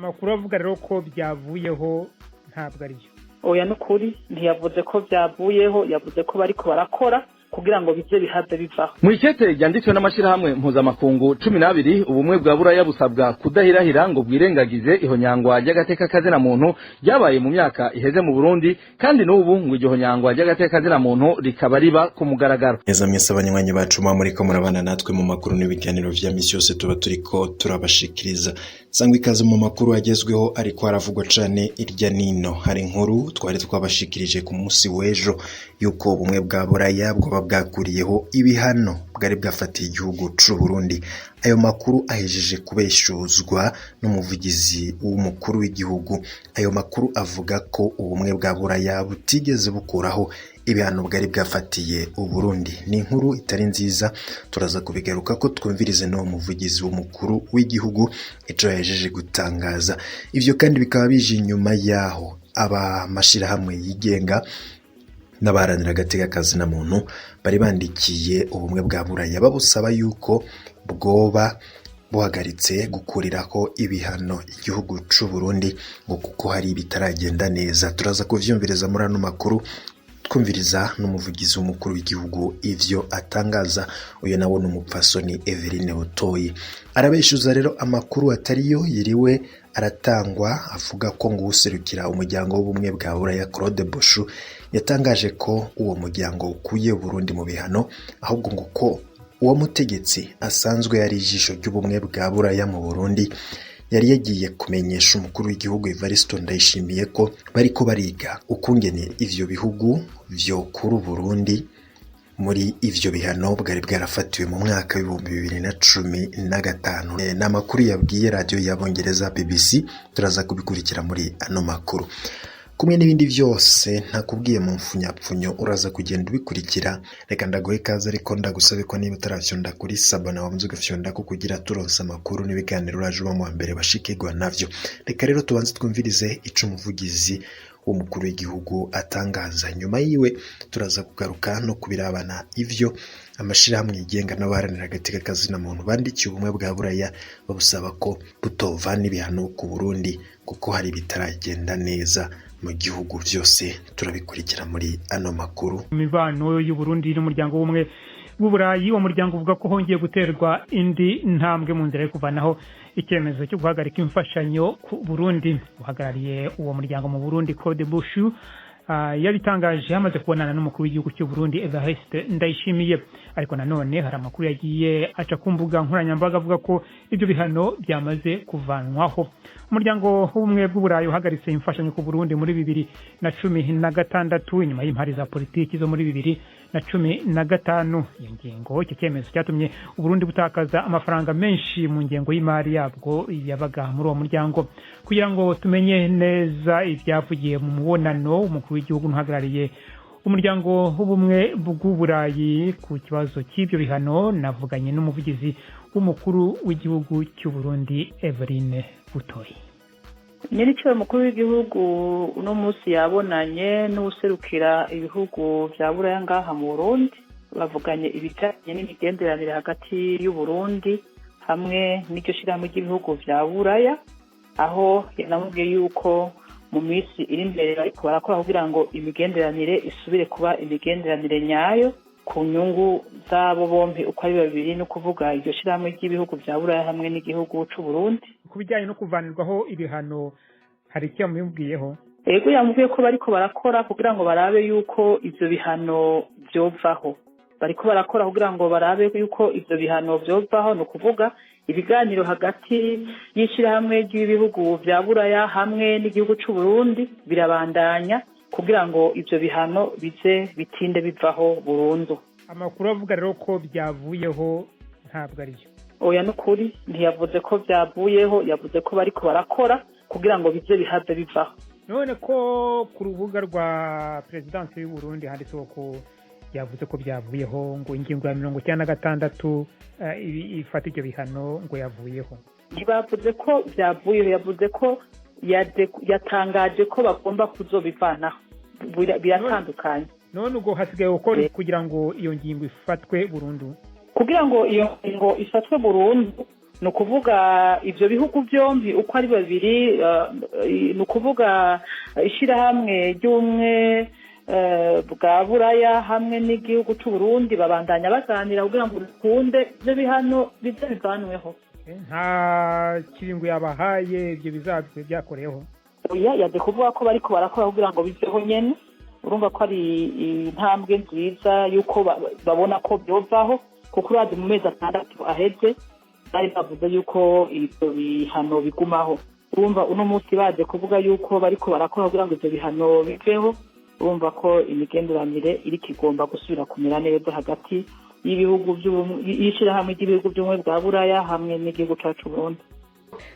amakuru avuga rero ko byavuyeho ntabwo ari byo. Oya n'ukuri ntiyavuze ko byavuyeho, yavuze ko bariko barakora kugira ngo bize bihave bivaho. Mwikete ryanditswe n'amashirahamwe mpuzamakungu 12 ubumwe bwa Buraya busabwa kudahirahira ngo bwirengagize ihonyangwa ry'agateka kazina muntu ryabaye mu myaka iheze mu Burundi, kandi n'ubu ngo iryo honyangwa ry'agateka kazina muntu rikaba riba ku mugaragaro. Neza mwese abanywanyi bacu muriko murabana natwe mu makuru n'ibiganiro vya misi yose tuba turiko turabashikiriza. Sangwa ikaze mu makuru agezweho ariko haravugwa cane irya nino. Hari inkuru twari twabashikirije ku munsi w'ejo yuko ubumwe bwa Buraya bwakuriyeho ibihano bwari bwafatiye igihugu c'u Burundi. Ayo makuru ahejeje kubeshuzwa n'umuvugizi w'umukuru w'igihugu. Ayo makuru avuga ko ubumwe bwa Buraya butigeze bukuraho ibihano bwari bwafatiye u Burundi. Ni inkuru itari nziza, turaza kubigaruka ko twumvirize no umuvugizi w'umukuru w'igihugu ico yahejeje gutangaza. Ivyo kandi bikaba bije inyuma yaho aba mashirahamwe yigenga n'abaharanira agateka kazina muntu bari bandikiye ubumwe bwa Buraya babusaba yuko bwoba buhagaritse gukuriraho ibihano igihugu c'u Burundi ngo kuko hari bitaragenda neza. Turaza kuvyumviriza muri ano makuru twumviriza n'umuvugizi w'umukuru w'igihugu ivyo atangaza. Uyo nawo n'umupfasoni Eveline Butoyi arabeshuza rero amakuru atariyo yiriwe aratangwa avuga ko ngo userukira umuryango w'ubumwe bwa Buraya Claude Boshu yatangaje ko uwo muryango ukuye Burundi mu bihano, ahubwo ngo ko uwo mutegetsi asanzwe yari ijisho ry'ubumwe bwa Buraya mu Burundi yari yagiye kumenyesha umukuru w'igihugu Evariste Ndayishimiye ko bariko bariga ukungene ivyo bihugu vyo kuri Burundi muri ivyo bihano bwari bwarafatiwe mu mwaka w'2015. N'amakuru yabwiye radio y'Abongereza BBC, turaza kubikurikira muri ano makuru. Kumwe n'ibindi vyose ntakubwiye mu mfunyapfunyo uraza kugenda ubikurikira. Reka ndagoye kaza ariko ndagusabe ko niba utaravyonda kuri sabana wamze ugafyonda ko kugira turonsa amakuru n'ibiganiro uraje uba mu mbere bashikirwa navyo. Reka rero tubanze twumvirize ico umuvugizi w'umukuru w'igihugu atangaza. Nyuma yiwe turaza kugaruka no kubirabana ivyo amashirahamwe yigenga n'abaharanira agateka kazina muntu bandikiye ubumwe bwa Buraya babusaba ko butovana ibihano ku Burundi kuko hari bitaragenda neza mu gihugu vyose. Turabikurikira muri ano makuru. Imibano y'u Burundi n'umuryango w'umwe w'Uburayi, uwo muryango uvuga ko hongeye guterwa indi ntambwe mu nzira yo kuvanaho icyemezo cyo guhagarika imfashanyo ku Burundi. Uhagarariye uwo muryango mu Burundi Claude Boshu yabitangaje hamaze kubonana n'umukuru w'igihugu cy'u Burundi Evariste Ndayishimiye. Ariko nanone hari amakuru yagiye aca ku mbuga nkoranyambaga avuga ko ibyo bihano byamaze kuvanwaho. Umuryango w'ubumwe bw'Uburayi uhagaritse imfashanyo ku Burundi muri 2016 inyuma y'impari za politiki zo muri 2015. Iyo ngingo icyo cyemezo cyatumye Uburundi butakaza amafaranga menshi mu ngengo y'imari yabwo yabaga muri uwo muryango. Kugira ngo tumenye neza ibyavugiye mu mubonano umukuru w'igihugu n'uhagarariye umuryango w'ubumwe bw'Uburayi ku kibazo cy'ibyo bihano, navuganye n'umuvugizi w'umukuru w'igihugu cy'u Burundi Eveline Butoyi. Nyiricyo umukuru w'igihugu uno munsi yabonanye n'userukira ibihugu bya Buraya ngaha mu Burundi, bavuganye ibijanye n'imigenderanire hagati y'u Burundi hamwe n'iryo shirahamwe ry'ibihugu bya Buraya, aho yanamubwiye yuko mu minsi iri imbere bariko barakora kugira ngo imigenderanire isubire kuba imigenderanire nyayo ku nyungu zabo bombi uko ari babiri, no kuvuga iryo shirahamwe ry'ibihugu bya Buraya hamwe n'igihugu c'u Burundi. Ku bijyanye no kuvanirwaho ibihano hari icyo yamubwiyeho? Ego yamubwiye ko bariko barakora kugira ngo barabe yuko ivyo bihano vyovaho. Bariko barakora kugira ngo barabe yuko ivyo bihano vyovaho, no kuvuga ibiganiro hagati y'ishirahamwe ry'ibihugu bya Buraya hamwe n'igihugu c'u Burundi birabandanya kugira ngo ivyo bihano bize bitinde bivaho burundu. Amakuru avuga rero ko byavuyeho ntabwo ari byo. Oya n'ukuri ntiyavuze ko byavuyeho, yavuze ko bariko barakora kugira ngo bize bihave bivaho. None ko ku rubuga rwa Presidence y'u Burundi handitseho ko yavuze ko byavuyeho, ngo ingingo ya 96 ifata ibyo bihano ngo yavuyeho. Ntibavuze ko byavuyeho, yavuze ko yatangaje ko bagomba kuzobivanaho. Biratandukanye. None ubwo hasigaye gukora kugira ngo iyo ngingo ifatwe burundu? Kugira ngo iyo ngingo ifatwe burundu ni ukuvuga ibyo bihugu byombi uko ari babiri ni ukuvuga ishyirahamwe ry'ubumwe bwa buraya hamwe n'igihugu cy'u Burundi babandanya baganira kugira ngo bikunde ibyo bihano bize bivanweho. nta kiringo yabahaye ibyo bizabwe byakoreyeho oya yaje kuvuga ko bariko barakora kugira ngo biveho nyene. Urumva ko ari intambwe nziza yuko babona ko byovaho kuko urazi mu mezi 6 aheze bari bavuze yuko ibyo bihano bigumaho. Urumva uno munsi baje kuvuga yuko bariko barakora kugira ngo ibyo bihano biveho. Urumva ko imigenderanire iri kigomba gusubira kumera neza hagati y'ibihugu y'ishirahamwe ry'ibihugu by'ubumwe bwa buraya hamwe n'igihugu cyacu Burundi.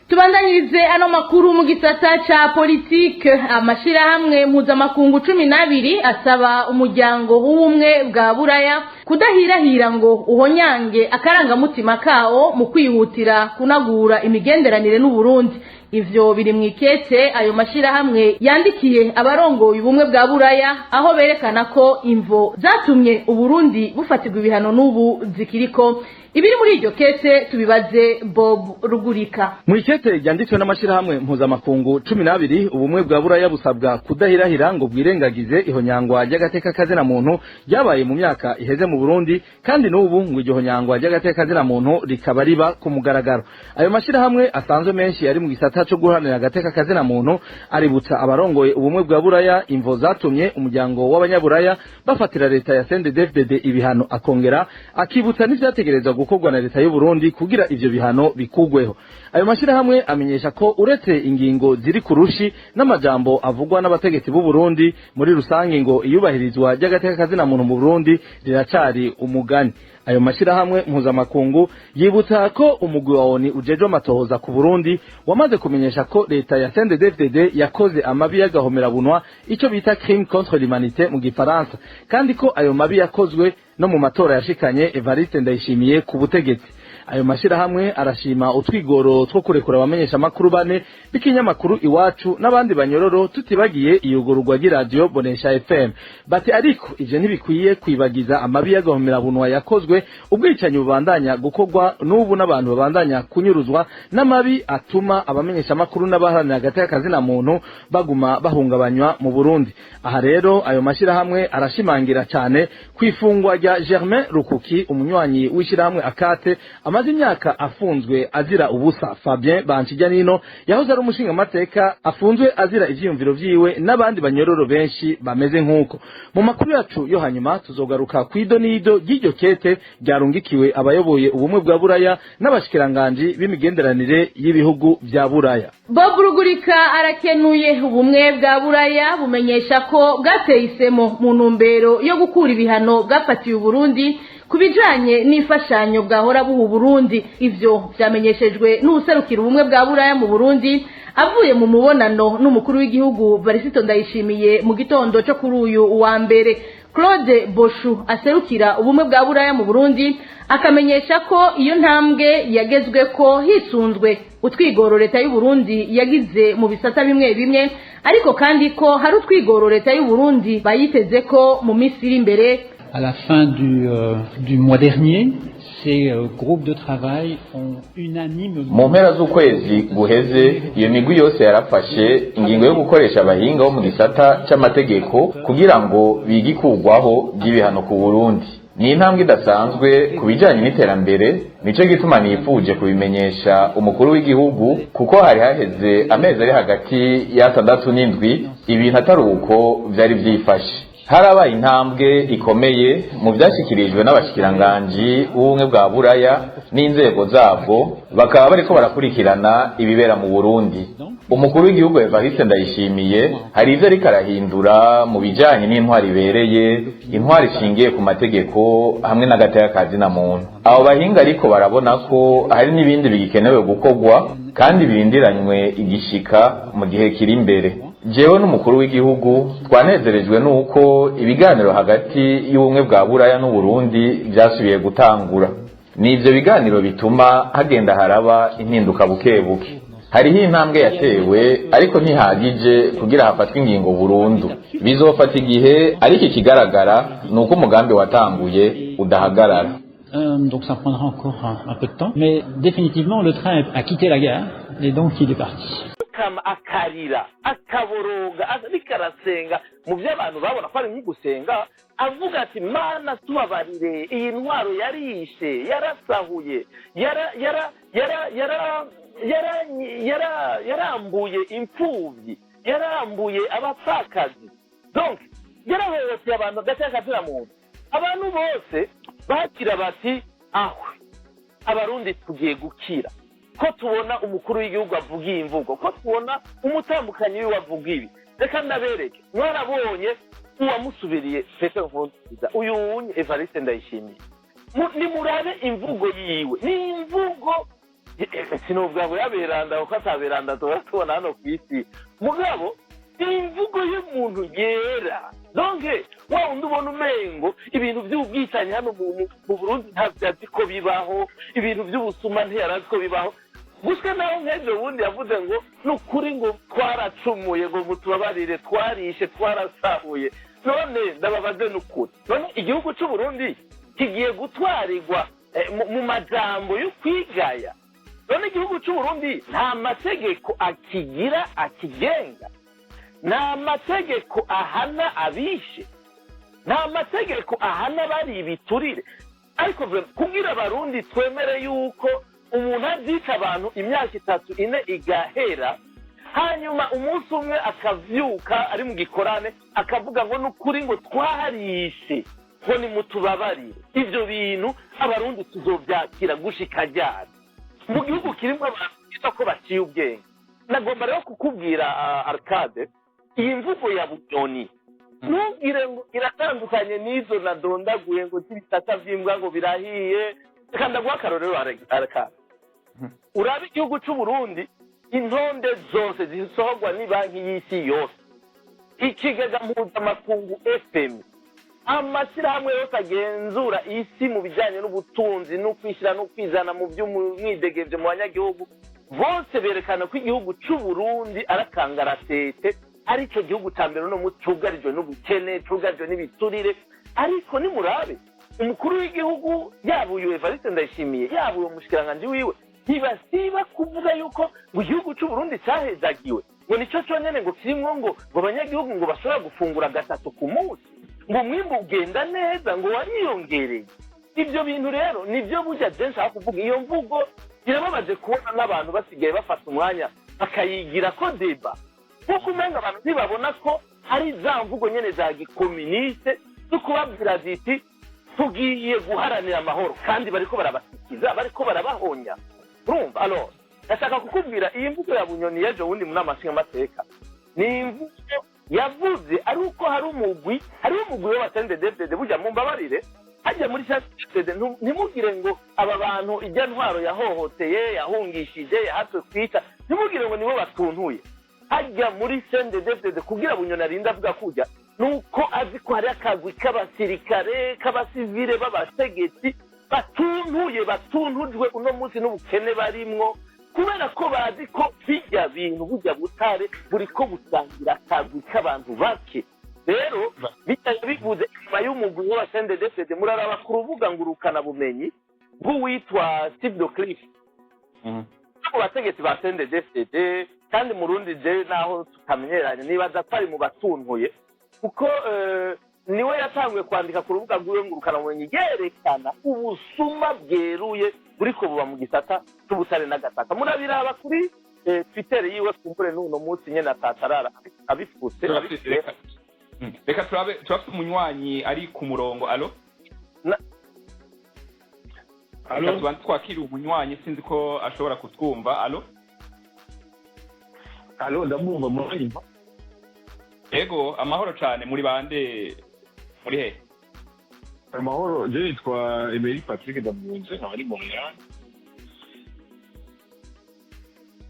Tubandanyirize ano makuru mu gisata ca politike. Amashirahamwe mpuzamakungu 12 asaba umuryango w'ubumwe bwa buraya kudahirahira ngo uhonyange akarangamutima kao mu kwihutira kunagura imigenderanire n'u Burundi. Ivyo biri mwikete ayo mashirahamwe yandikiye abarongoye ubumwe bwa buraya aho berekana ko imvo zatumye u Burundi bufatirwa ibihano n'ubu zikiriko. Ibiri muri iryo kete tubibaze Bob Rugurika. Mu ikete ryanditswe n'amashirahamwe mpuzamakungu 12 ubumwe bwa buraya busabwa kudahirahira ngo bwirengagize ihonyangwa ry'agateka kazina muntu ryabaye mu myaka iheze mu Burundi kandi n'ubu ngo iryo honyangwa ry'agateka kazina muntu rikaba riba ku mugaragaro. Ayo mashirahamwe asanzwe menshi ari mu gisata cyo guharanira agateka kazina muntu aributsa abarongoye ubumwe bwa buraya imvo zatumye umuryango w'abanyaburaya bafatira leta ya CNDD-FDD ibihano, akongera akibutsa n'ivyategerezwa gukorwa na leta y'u Burundi kugira ivyo bihano bikugweho. Ayo mashirahamwe amenyesha ko uretse ingingo ziri kurushi n'amajambo avugwa n'abategetsi b'u Burundi muri rusange ngo iyubahirizwa ry'agateka kazina muntu mu Burundi riracari umugani. Ayo mashirahamwe mpuzamakungu yibutsa ko umugwi wa ONU ujejwe amatohoza ku Burundi wamaze kumenyesha ko leta ya CNDD-FDD yakoze amabi y'agahomera bunwa ico bita crime contre l'humanité mu gifaransa, kandi ko ayo mabi yakozwe no mu matora yashikanye Evariste Ndayishimiye ku butegetsi. Ayo mashirahamwe arashima utwigoro two kurekura abamenyesha makuru bane bikinyamakuru Iwacu n'abandi banyororo tutibagiye iyugururwa ry'iradio Bonesha FM. Bati ariko ije ntibikwiye kwibagiza amabi y'agahomera bunwa yakozwe, ubwicanyi bubandanya gukorwa n'ubu n'abantu babandanya kunyuruzwa n'amabi atuma abamenyesha makuru n'abaharanira agateka kazina muntu baguma bahungabanywa mu Burundi. Aha rero ayo mashirahamwe arashimangira cyane kwifungwa rya Germain Rukuki, umunywanyi w'ishirahamwe Akate amaze imyaka afunzwe azira ubusa. Fabien Banchijyanino yahoze ari umushinga mateka afunzwe azira ivyiyumviro vyiwe n'abandi banyororo benshi bameze nkuko. Mu makuru yacu yo hanyuma tuzogaruka kw'idonido ry'iryo kete ryarungikiwe abayoboye ubumwe bwa buraya n'abashikiranganje b'imigenderanire y'ibihugu vya buraya. Bob Rugurika arakenuye ubumwe bwa buraya bumenyesha ko bwateye isemo mu ntumbero yo gukura ibihano bwafatiye u Burundi kubijanye n'ifashanyo bwahora buhu Burundi. Ivyo vyamenyeshejwe n'userukira ubumwe bwa buraya mu Burundi avuye mu mubonano n'umukuru w'igihugu Varisito Ndayishimiye mu gitondo cyo kuri uyu wa mbere. Claude Boshu aserukira ubumwe bwa buraya mu Burundi akamenyesha ko iyo ntambwe yagezwe ko hisunzwe utwigoro leta y'u Burundi yagize mu bisata bimwe bimwe, ariko kandi ko hari utwigoro leta y'u Burundi bayiteze ko mu minsi iri imbere. À la fin du mois dernier, ces groupes de travail ont unanimement mu mpera z'ukwezi guheze iyo migwi yose yarafashe ingingo yo gukoresha abahinga bo mu gisata c'amategeko kugira ngo bigikugwaho by'ibihano ku Burundi. Ni intambwe idasanzwe ku bijanye n'iterambere, nico gituma nifuje kubimenyesha umukuru w'igihugu kuko hari haheze amezi ari hagati ya 6 n'indwi ibintu atari uko vyari vyifashe. Harabaye intambwe ikomeye mu byashyikirijwe n'abashyikiranganji b'ubumwe bwa buraya n'inzego zabwo, bakaba bariko barakurikirana ibibera mu Burundi. Umukuru w'igihugu Evariste Ndayishimiye hari ivyo ariko arahindura mu bijanye n'intwari ibereye, intwari ishingiye ku mategeko hamwe n'agateka kazina muntu. Abo bahinga ariko barabona ko hari n'ibindi bigikenewe gukorwa kandi birindiranywe igishika mu gihe kiri imbere. Jewe n'umukuru w'igihugu twanezerejwe nuko ibiganiro hagati y'ubumwe bwa buraya n'u Burundi byasubiye gutangura. N'ivyo biganiro bituma hagenda haraba impinduka bukebuke. Hariho intambwe yatewe ariko ntihagije kugira hafatwe ingingo burundu. Bizofata igihe, ariko ikigaragara nuko umugambi watanguye udahagarara. Donc ça prendra encore un peu de temps. Mais définitivement, le train a quitté la gare et donc il est parti. akarira akaboroga ariko arasenga mu by'abantu babona ko ari nko gusenga avuga ati mana tubabarire iyi ntwaro yarishe yarasahuye yarambuye imfubyi yarambuye abapfakazi donc yarahohoteye abantu gateka muntu abantu bose bakira bati ahwe abarundi tugiye gukira ko tubona umukuru w'igihugu avuga iyi mvugo ko tubona umutambukanyi wiwe avuga ibi reka ndabereke mwarabonye uwamusubiriye Petero Nkurunziza uyu wunye Evariste Ndayishimiye nimurabe imvugo yiwe ni imvugo sinovuga ngo yaberanda uko ataberanda tubona hano ku isi mugabo ni imvugo y'umuntu yera donke wa undi ubona umengo ibintu by'ubwicanyi hano mu Burundi ntabyazi ko bibaho ibintu by'ubusuma ntiyarazi ko bibaho gusa naho nk'ejo bundi yavuze ngo n'ukuri ngo twaracumuye ngo mutubabarire twarishe twarasahuye none ndababaze n'ukuri none igihugu cy'u Burundi kigiye gutwarirwa mu majambo yo kwigaya none igihugu cy'u Burundi nta mategeko akigenga nta mategeko ahana abishe nta mategeko ahana bari ibiturire ariko kugira abarundi twemere yuko umuntu azica abantu imyaka 3-4 igahera hanyuma umunsi umwe akavyuka ari mu gikorane akavuga ngo n'ukuri ngo twaharishe ngo ni mutubabarire ivyo bintu abarundi tuzovyakira gushika ryari mu gihugu kirimo abantu ko baciye ubwenge nagomba rero kukubwira Arcade iyi mvugo ya Bunyoni ntugire ngo iratandukanye n'izo nadondaguye ngo zibitata vy'imbwa ngo birahiye kandi agwa karorero Arcade urabe igihugu cy'u Burundi intonde zose zisohorwa ni banki y'isi yose ikigega mpuzamakungu FM amashyirahamwe yose agenzura isi mu bijyanye n'ubutunzi no kwishyira no kwizana mu by'umwidegevye mu banyagihugu bose berekana ko igihugu cy'u Burundi arakangaratete aricyo gihugu cya mbere no mucugarijwe n'ubukene cugarijwe n'ibiturire ariko ni murabe umukuru w'igihugu yaba uyu Evariste Ndayishimiye yaba uyu mushikiranganje wiwe ntibasiba kuvuga yuko ngo igihugu cy'u Burundi cyahezagiwe ngo nicyo cyonyine ngo kirimwo ngo abanyagihugu ngo bashobora gufungura 3 ku munsi ngo mwimbu ugenda neza ngo wariyongereye ibyo bintu rero nibyo burya jenshi aho kuvuga iyo mvugo irababaje kubona n'abantu basigaye bafata umwanya bakayigira ko deba kuko umenga abantu ntibabona ko hari za mvugo nyene za gikomuniste zo kubabwira ziti tugiye guharanira amahoro kandi bariko barabasikiza bariko barabahonya urumva alors ndashaka kukubwira iyi mvugo ya Bunyoni y'ejo wundi mu namashinga mateka ni imvugo yavuze ari uko hari umugwi w'abatende DFDD burya mumbabarire hajya muri CNDD ntimugire ngo aba bantu ijya ntwaro yahohoteye yahungishije yahatwe kwica ntimugire ngo nibo batuntuye hajya muri CNDD kugira Bunyoni arinda avuga kujya nuko azi ko hari akagwi k'abasirikare k'abasivile b'abategetsi batuntujwe uno munsi n'ubukene barimwo kubera ko bazi ko bijya bintu bujya butare buri ko busangira akagwi k'abantu bake rero bitaye bivuze inyuma y'umugwi wa CNDD muraraba ku rubuga ngurukana bumenyi bw'uwitwa Steve Docliffe abo bategetsi ba CNDD kandi mu Burundi je naho tutamenyeranye nibaza ko ari mu batuntuye kuko niwe yatanguye kwandika ku rubuga ngurukana bumenyi yerekana ubusuma bweruye buriko buba mu gisata cy'ubutare n'agataka murabiraba kuri Twitter yiwe kumbure n'uno munsi nyene atatarara abifutse reka turabe umunywanyi ari ku murongo alo tubanze twakira umunywanyi sinzi ko ashobora kutwumva alo ndamwumva muranyumva yego amahoro cyane muri bande muri he amahoro je nitwa Emery Patrick Ndamwunze nkaba ari mu Montreal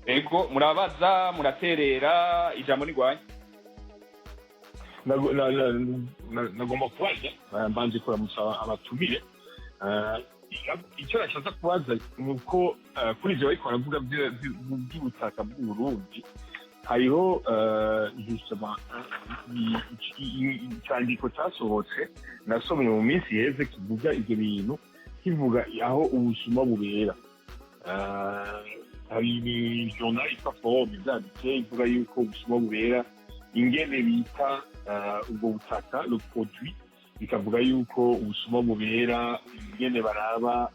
yego murabaza muraterera ijambo ni gwanye nagomba kubaza mbanje kuramutsa abatumire icyo nashaka kubaza ni uko kuri ivyo bariko baravuga by'ubutaka bw'u Burundi hariho justement icyandiko cyasohotse nasomye mu minsi iheze kivuga ibyo bintu kivuga aho ubusuma bubera hari journal yitwa Forum ibyanditse ivuga yuko ubusuma bubera ingene bita ubwo butaka le produit bikavuga yuko ubusuma bubera ingene baraba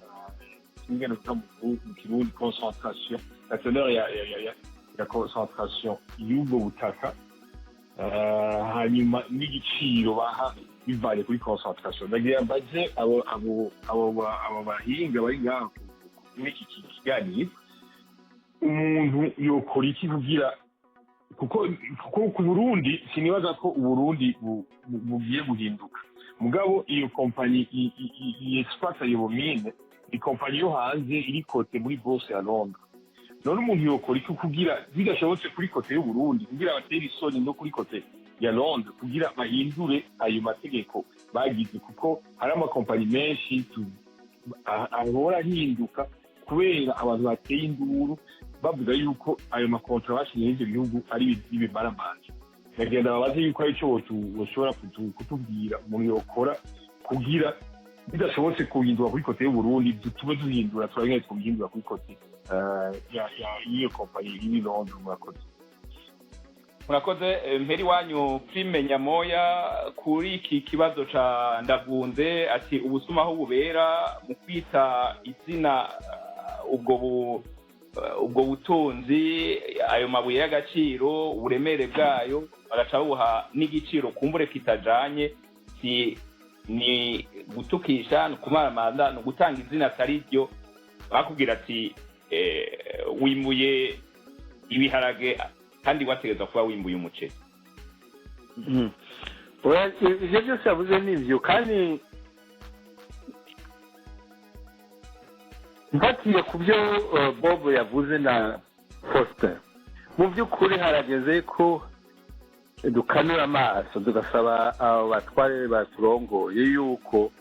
ingene mu kirundi concentration la teneur ya concentration y'ubwo butaka hanyuma n'igiciro baha bivanye kuri concentration ndagira mbaze abo bahinga bari ngaho muri iki kiganiro umuntu yokora iki kugira kuko ku Burundi sinibaza ko Uburundi bugiye guhinduka mugabo iyo kompanyi exploite iyo mine ikompanyi yo hanze iri kote muri bourse ya Londres none umuntu yokora iki kugira bidashobotse kuri kote y'u Burundi kugira batera isoni no kuri kote ya Londres kugira bahindure ayo mategeko bagize kuko hari amakompanyi menshi ahora ahinduka kubera abantu bateye induru bavuga yuko ayo makontra bashinye n'ibyo bihugu ari ibibaramanje bagenda babaze yuko ari cyo boshobora kutubwira umuntu yokora kugira bidashobotse kuhindura kuri kote y'u Burundi tube duhindura turabona twihindura kuri kote y'iyo kompanyi iri Londres murakoze mperi wanyu Prime Nyamoya kuri iki kibazo ca Ndavunze ati ubusuma aho bubera mu kwita izina ubwo butunzi ayo mabuye y'agaciro uburemere bwayo bagaca buha n'igiciro kumbure kitajanye ni gutukisha no kumaramanda no gutanga izina atari ryo bakubwira ati wimbuye ibiharage kandi wategeza kuba wimbuye umuceri ivyo byose yavuze n'ivyo kandi mpatiye ku byo Bob yavuze na Foster mu by'ukuri harageze ko dukanura amaso tugasaba abo batware baturongoye yuko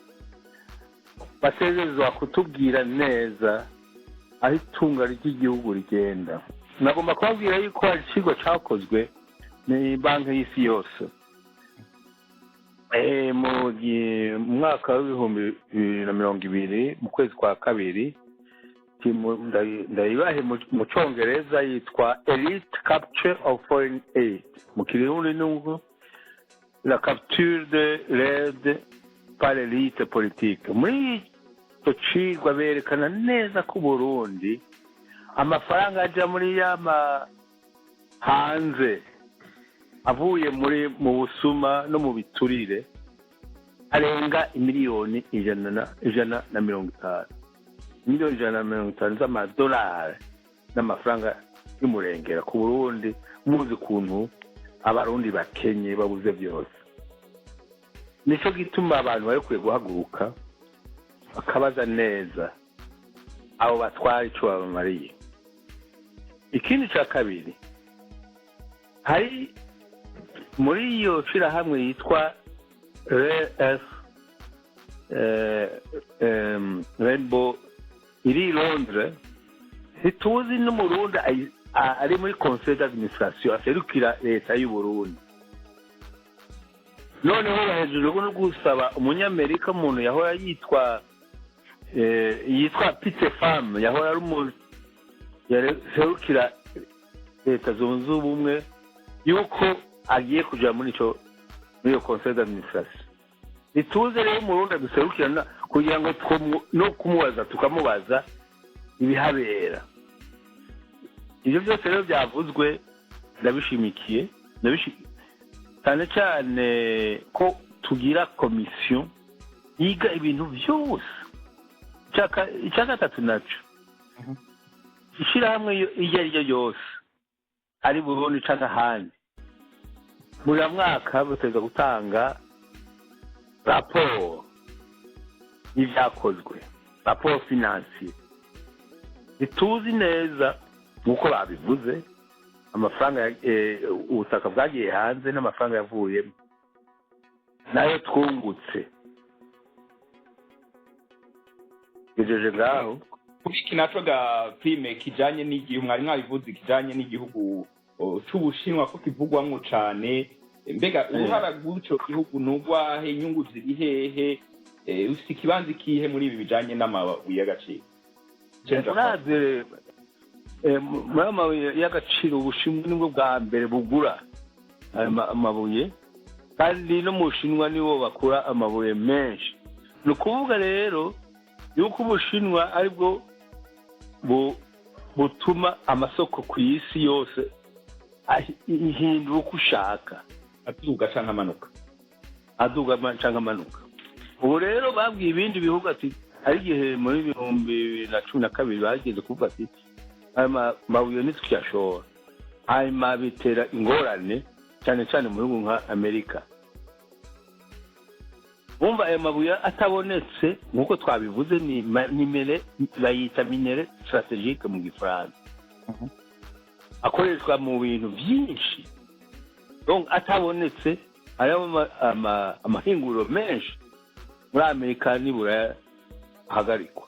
basezezwa kutubwira neza aho itunga ry'igihugu rigenda nagomba kubabwira yuko hari ikigo cyakozwe ni banki y'isi yose mu mwaka w'ibihumbi 2020 mu kwezi kwa kabiri ndayibahe mu cyongereza yitwa Elite Capture of Foreign Aid mu kirundi n'ubwo la capture de l'aide par l'élite politique muri icyo cigwa berekana neza ko Burundi amafaranga ajya muri yama hanze avuye mu busuma no mu biturire arenga miliyoni 150 miliyoni 150 z'amadolari n'amafaranga y'umurengera ku Burundi muzi kuntu abarundi bakenye babuze byose nico gituma abantu bari kwiye guhaguruka bakabaza neza abo batwara ico babamariye ikindi cya kabiri hari muri iyo shirahamwe yitwa Rainbow iri Londres ntituzi n'umurundi ari muri conseil d'administration aserukira leta y'u Burundi noneho hejuru no gusaba umunyamerika umuntu yahora yitwa Peter Pham yahora ari yaserukira leta zunze ubumwe yuko agiye kuja muri iyo conseil d'administration ntituze rero umurundi duserukirana kugira ngo no kumubaza tukamubaza ibihabera ibyo byose rero byavuzwe ndabishimikiye cyane cyane ko tugira komisiyo yiga ibintu byose icya gatatu naco ishyirahamwe iryo ari ryo ryose ari Burundi canke ahandi buri mwaka bategeza gutanga raporo y'ibyakozwe raporo financier ituzi neza nk'uko babivuze amafaranga ubutaka bwagiye hanze n'amafaranga yavuyemo nayo twungutse gejeje ngaho iki naco ga Prime kijanye n'igihe mwari mwabivuze kijanye n'igihugu c'Ubushinwa ko kivugwamwo cane mbega uruhara rw'icyo gihugu nugwahe inyungu ziri hehe ufite ikibanza ikihe muri ibi bijanye n'amabuye y'agaciro muri amabuye y'agaciro ubushinwa nibwo bwa mbere bugura amabuye kandi no mu bushinwa nibo bakura amabuye menshi. Ni ukuvuga rero yuko ubushinwa aribwo butuma amasoko ku isi yose ihindura uko ushaka, aduga canke amanuka, ubu rero babwiye ibindi bihugu ati ari igihe muri 2012 bageze kuvuga ati aya mabuye ntituyashora, hanyuma bitera ingorane cyane cyane mu bihugu nka Amerika. Bumva aya mabuye atabonetse nk'uko twabivuze ni bayita minere strategique mu Gifaransa, akoreshwa mu bintu byinshi. Donc atabonetse hariho amahinguriro menshi muri Amerika nibura hagarikwa.